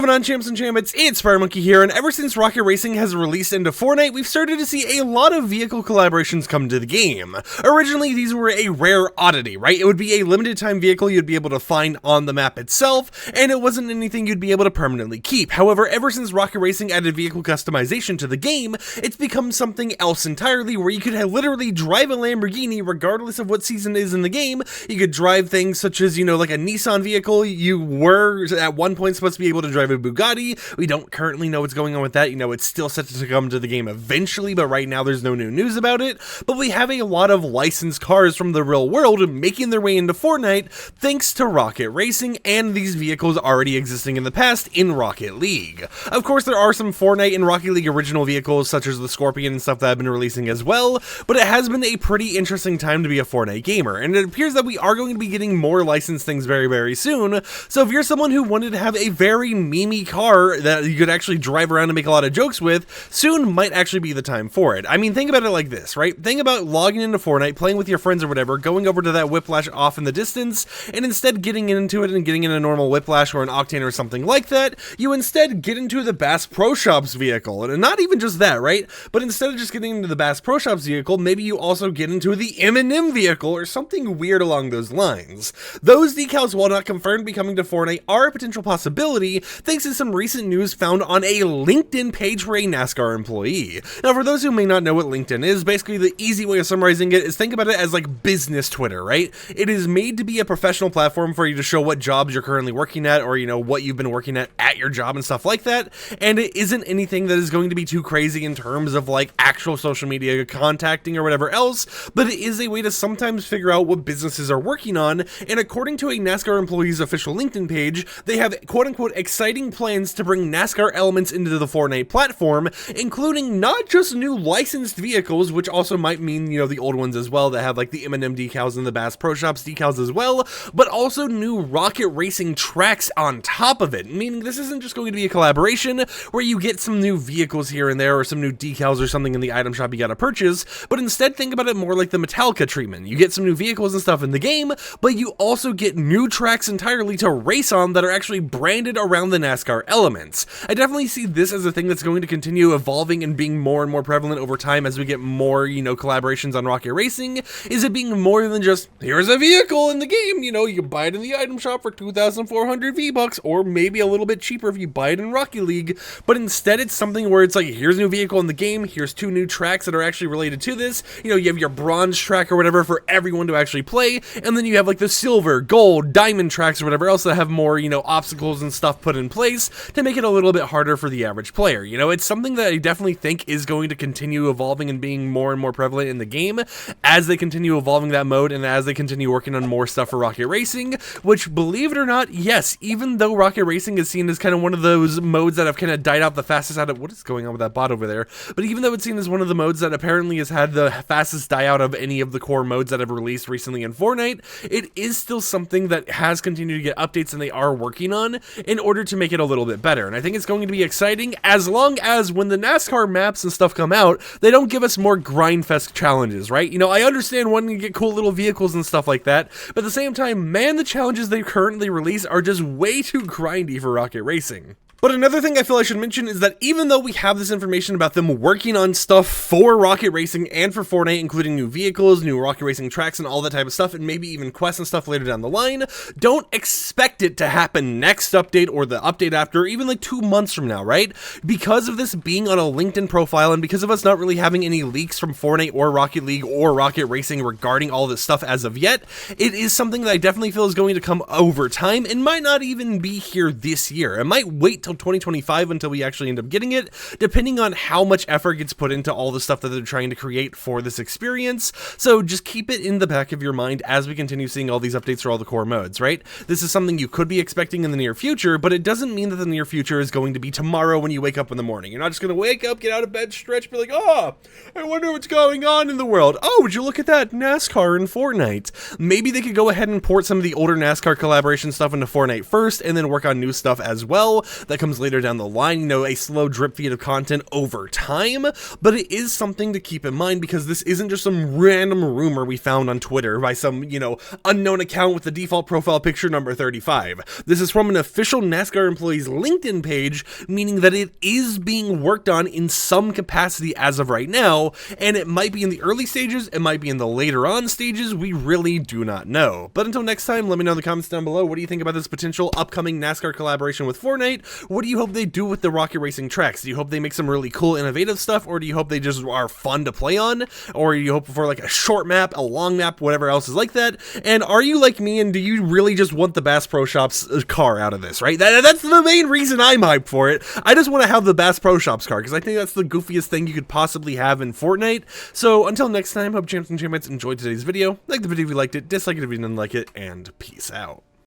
Moving on, champs and champions, it's FireMonkey here, and ever since Rocket Racing has released into Fortnite, we've started to see a lot of vehicle collaborations come to the game. Originally, these were a rare oddity, right? It would be a limited time vehicle you'd be able to find on the map itself, and it wasn't anything you'd be able to permanently keep. However, ever since Rocket Racing added vehicle customization to the game, it's become something else entirely, where you could literally drive a Lamborghini regardless of what season it is in the game. You could drive things such as, like a Nissan vehicle. You were at one point supposed to be able to drive a Bugatti. We don't currently know what's going on with that. It's still set to come to the game eventually, but right now there's no new news about it. But we have a lot of licensed cars from the real world making their way into Fortnite thanks to Rocket Racing and these vehicles already existing in the past in Rocket League. Of course, there are some Fortnite and Rocket League original vehicles such as the Scorpion and stuff that have been releasing as well, but it has been a pretty interesting time to be a Fortnite gamer, and it appears that we are going to be getting more licensed things very, very soon. So if you're someone who wanted to have a very memey car that you could actually drive around and make a lot of jokes with, soon might actually be the time for it. I mean, think about it like this, right? Think about logging into Fortnite, playing with your friends or whatever, going over to that Whiplash off in the distance, and instead getting into it and getting in a normal Whiplash or an Octane or something like that, you instead get into the Bass Pro Shops vehicle. And not even just that, right? But instead of just getting into the Bass Pro Shops vehicle, maybe you also get into the M&M vehicle or something weird along those lines. Those decals, while not confirmed be coming to Fortnite, are a potential possibility thanks to some recent news found on a LinkedIn page for a NASCAR employee. Now, for those who may not know what LinkedIn is, basically the easy way of summarizing it is think about it as like business Twitter, right? It is made to be a professional platform for you to show what jobs you're currently working at, or what you've been working at your job and stuff like that. And it isn't anything that is going to be too crazy in terms of like actual social media contacting or whatever else, but it is a way to sometimes figure out what businesses are working on. And according to a NASCAR employee's official LinkedIn page, they have quote-unquote exciting plans to bring NASCAR elements into the Fortnite platform, including not just new licensed vehicles, which also might mean, the old ones as well that have like the M&M decals and the Bass Pro Shops decals as well, but also new Rocket Racing tracks on top of it, meaning this isn't just going to be a collaboration where you get some new vehicles here and there or some new decals or something in the item shop you gotta purchase, but instead think about it more like the Metallica treatment. You get some new vehicles and stuff in the game, but you also get new tracks entirely to race on that are actually branded around the NASCAR elements. I definitely see this as a thing that's going to continue evolving and being more and more prevalent over time as we get more, collaborations on Rocket Racing. Is it being more than just, here's a vehicle in the game, you can buy it in the item shop for 2,400 V-Bucks, or maybe a little bit cheaper if you buy it in Rocket League, but instead it's something where it's like, here's a new vehicle in the game, here's two new tracks that are actually related to this, you have your bronze track or whatever for everyone to actually play, and then you have like the silver, gold, diamond tracks or whatever else that have more, obstacles and stuff put in place to make it a little bit harder for the average player. It's something that I definitely think is going to continue evolving and being more and more prevalent in the game as they continue evolving that mode and as they continue working on more stuff for Rocket Racing, which, believe it or not, yes, even though Rocket Racing is seen as kind of one of those modes that have kind of died out the fastest out of, what is going on with that bot over there? But even though it's seen as one of the modes that apparently has had the fastest die out of any of the core modes that have released recently in Fortnite, it is still something that has continued to get updates and they are working on in order to make it a little bit better. And I think it's going to be exciting as long as when the NASCAR maps and stuff come out, they don't give us more grindfest challenges, right? I understand wanting to get cool little vehicles and stuff like that, but at the same time, man, the challenges they currently release are just way too grindy for Rocket Racing. But another thing I feel I should mention is that even though we have this information about them working on stuff for Rocket Racing and for Fortnite, including new vehicles, new Rocket Racing tracks, and all that type of stuff, and maybe even quests and stuff later down the line, don't expect it to happen next update or the update after, even like 2 months from now, right? Because of this being on a LinkedIn profile and because of us not really having any leaks from Fortnite or Rocket League or Rocket Racing regarding all this stuff as of yet, it is something that I definitely feel is going to come over time and might not even be here this year. It might wait till 2025 until we actually end up getting it, depending on how much effort gets put into all the stuff that they're trying to create for this experience. So just keep it in the back of your mind as we continue seeing all these updates for all the core modes, right? This is something you could be expecting in the near future, but it doesn't mean that the near future is going to be tomorrow when you wake up in the morning. You're not just going to wake up, get out of bed, stretch, be like, oh, I wonder what's going on in the world. Oh, would you look at that? NASCAR in Fortnite. Maybe they could go ahead and port some of the older NASCAR collaboration stuff into Fortnite first and then work on new stuff as well that that comes later down the line, you know, a slow drip feed of content over time, but it is something to keep in mind because this isn't just some random rumor we found on Twitter by some, you know, unknown account with the default profile picture number 35. This is from an official NASCAR employee's LinkedIn page, meaning that it is being worked on in some capacity as of right now, and it might be in the early stages, it might be in the later on stages, we really do not know. But until next time, let me know in the comments down below, what do you think about this potential upcoming NASCAR collaboration with Fortnite? What do you hope they do with the Rocket Racing tracks? Do you hope they make some really cool, innovative stuff, or do you hope they just are fun to play on? Or you hope for like a short map, a long map, whatever else is like that? And are you like me, and do you really just want the Bass Pro Shops car out of this, right? That's the main reason I'm hyped for it. I just want to have the Bass Pro Shops car, because I think that's the goofiest thing you could possibly have in Fortnite. So until next time, hope champs and champions enjoyed today's video. Like the video if you liked it, dislike it if you didn't like it, and peace out.